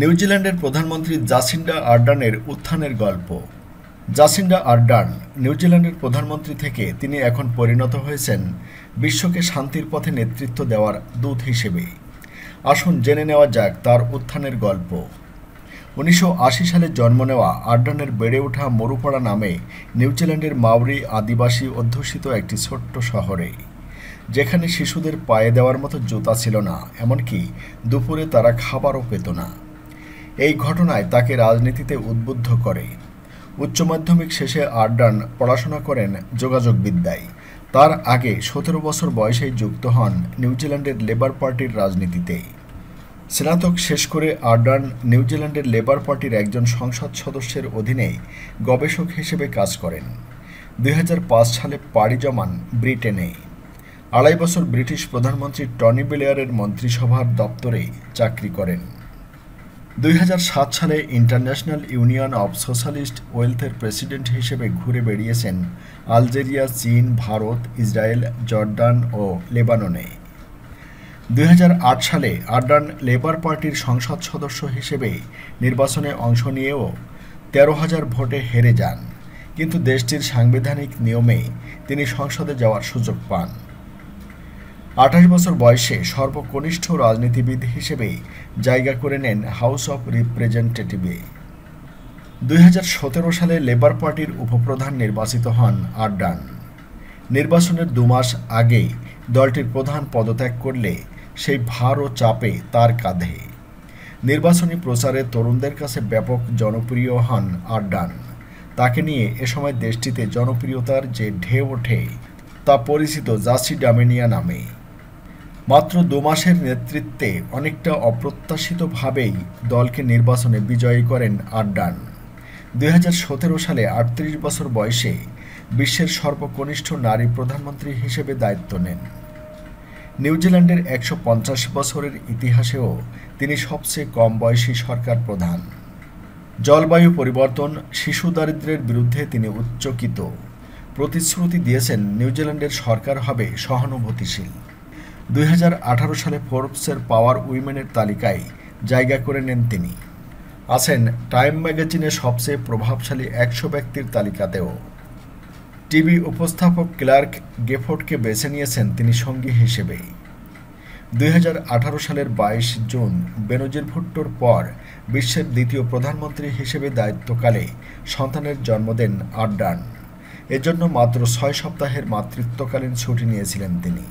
নিউজিল্যান্ডের প্রধানমন্ত্রী জাসিন্ডা আর্ডার্নের উত্থানের গল্প। জাসিন্ডা আর্ডার্ন নিউজিল্যান্ডের প্রধানমন্ত্রী থেকে তিনি এখন পরিণত হয়েছেন বিশ্বকে শান্তির পথে নেতৃত্ব দেওয়ার দূত হিসেবে। আসুন জেনে নেওয়া যাক তার উত্থানের গল্প। 1980 সালে জন্ম নেওয়া আর্ডার্নের বেড়ে ওঠা মরুপাড়া নামে নিউজিল্যান্ডের মাওরি আদিবাসী অধ্যুষিত একটি ছোট্ট শহরে, যেখানে শিশুদের পায়ে দেওয়ার মতো জুতা ছিল না, এমনকি দুপুরে তারা খাবারও পেত না। এই ঘটনায় তাকে রাজনীতিতে উদ্বুদ্ধ করে। উচ্চ মাধ্যমিক শেষে আর্ডার্ন পড়াশোনা করেন যোগাযোগবিদ্যায়। তার আগে 17 বছর বয়সেই যুক্ত হন নিউজিল্যান্ডের লেবার পার্টির রাজনীতিতে। স্নাতক শেষ করে আর্ডার্ন নিউজিল্যান্ডের লেবার পার্টির একজন সংসদ সদস্যের অধীনে গবেষক হিসেবে কাজ করেন। 2005 সালে পাড়ি জমান ব্রিটেনে। 2.5 বছর ব্রিটিশ প্রধানমন্ত্রী টনি ব্লেয়ারের মন্ত্রিসভার দপ্তরে চাকরি করেন। 2007 সালে ইন্টারন্যাশনাল ইউনিয়ন অব সোশ্যালিস্ট ওয়েলথের প্রেসিডেন্ট হিসেবে ঘুরে বেড়িয়েছেন আলজেরিয়া, চীন, ভারত, ইসরায়েল, জর্ডান ও লেবাননে। 2008 সালে আর্ডার্ন লেবার পার্টির সংসদ সদস্য হিসেবে নির্বাচনে অংশ নিয়েও 13,000 ভোটে হেরে যান, কিন্তু দেশটির সাংবিধানিক নিয়মে তিনি সংসদে যাওয়ার সুযোগ পান। 28 বছর বয়সে সর্বকনিষ্ঠ রাজনীতিবিদ হিসেবে জায়গা করে নেন হাউস অব রিপ্রেজেন্টেটিভে। 2017 সালে লেবার পার্টির উপপ্রধান নির্বাচিত হন আর্ডার্ন। নির্বাচনের 2 মাস আগে দলটির প্রধান পদত্যাগ করলে সেই ভার ও চাপে তার কাঁধে। নির্বাচনী প্রচারে তরুণদের কাছে ব্যাপক জনপ্রিয় হন আর্ডার্ন। তাকে নিয়ে এ সময় দেশটিতে জনপ্রিয়তার যে ঢেউ ওঠে তা পরিচিত জাসি ডামেনিয়া নামে। মাত্র 2 মাসের নেতৃত্বে অনেকটা অপ্রত্যাশিতভাবেই দলকে নির্বাচনে বিজয়ী করেন আর্ডার্ন। 2017 সালে 38 বছর বয়সে বিশ্বের সর্বকনিষ্ঠ নারী প্রধানমন্ত্রী হিসেবে দায়িত্ব নেন। নিউজিল্যান্ডের 150 বছরের ইতিহাসেও তিনি সবচেয়ে কম বয়সী সরকার প্রধান। জলবায়ু পরিবর্তন, শিশু দারিদ্র্যের বিরুদ্ধে তিনি উচ্চকিত। প্রতিশ্রুতি দিয়েছেন নিউজিল্যান্ডের সরকার হবে সহানুভূতিশীল। 2018 সালে ফোর্বসের পাওয়ার উইমেনের তালিকায় জায়গা করে নেন তিনি। আছেন টাইম ম্যাগাজিনের সবচেয়ে প্রভাবশালী 100 ব্যক্তির তালিকাতেও। টিভি উপস্থাপক ক্লার্ক গেফোর্ডকে বেছে নিয়েছেন তিনি সঙ্গী হিসেবে। 2018 সালের 22 জুন বেনজির ভুট্টোর পর বিশ্বের দ্বিতীয় প্রধানমন্ত্রী হিসেবে দায়িত্বকালে সন্তানের জন্ম দেন আর্ডার্ন। এজন্য মাত্র 6 সপ্তাহের মাতৃত্বকালীন ছুটি নিয়েছিলেন তিনি।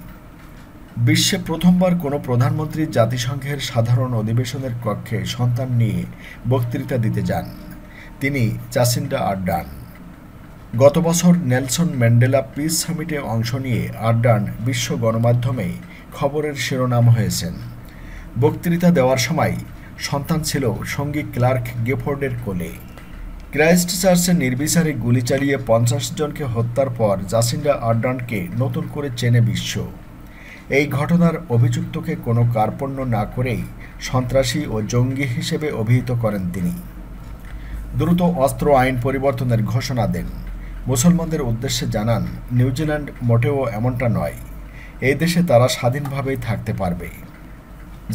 বিশ্বে প্রথমবার কোনো প্রধানমন্ত্রী জাতিসংঘের সাধারণ অধিবেশনের কক্ষে সন্তান নিয়ে বক্তৃতা দিতে যান। তিনি জাসিন্ডা আর্ডার্ন। গত বছর নেলসন ম্যান্ডেলা পিস সামিটে অংশ নিয়ে আর্ডার্ন বিশ্ব গণমাধ্যমে খবরের শিরোনাম হয়েছেন। বক্তৃতা দেওয়ার সময় সন্তান ছিল সঙ্গী ক্লার্ক গেফোর্ডের কোলে। ক্রাইস্ট চার্চে নির্বিচারে গুলি চালিয়ে 50 জনকে হত্যার পর জাসিন্ডা আর্ডার্নকে নতুন করে চেনে বিশ্ব। এই ঘটনার অভিযুক্তকে কোনো কার্পণ্য না করেই সন্ত্রাসী ও জঙ্গি হিসেবে অভিহিত করেন তিনি। দ্রুত অস্ত্র আইন পরিবর্তনের ঘোষণা দেন। মুসলমানদের উদ্দেশ্যে জানান, নিউজিল্যান্ড মোটেও এমনটা নয়, এই দেশে তারা স্বাধীনভাবেই থাকতে পারবে।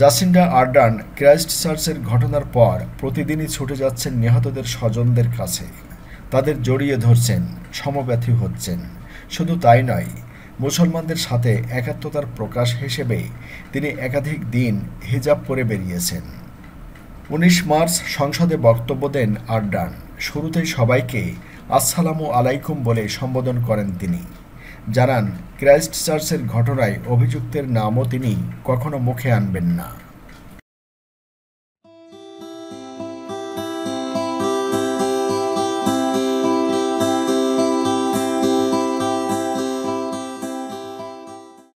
জাসিন্ডা আর্ডার্ন ক্রাইস্ট চার্চের ঘটনার পর প্রতিদিনই ছুটে যাচ্ছেন নিহতদের স্বজনদের কাছে, তাদের জড়িয়ে ধরছেন, সমব্যথী হচ্ছেন। শুধু তাই নয়, মুসলমানদের সাথে একাত্মতার প্রকাশ হিসেবে তিনি একাধিক দিন হিজাব পরে বেরিয়েছেন। 19 মার্চ সংসদে বক্তব্য দেন আর্ডার্ন। শুরুতেই সবাইকে আসসালামু আলাইকুম বলে সম্বোধন করেন তিনি। জানান, ক্রাইস্ট চার্চের ঘটনায় অভিযুক্তের নামও তিনি কখনো মুখে আনবেন না।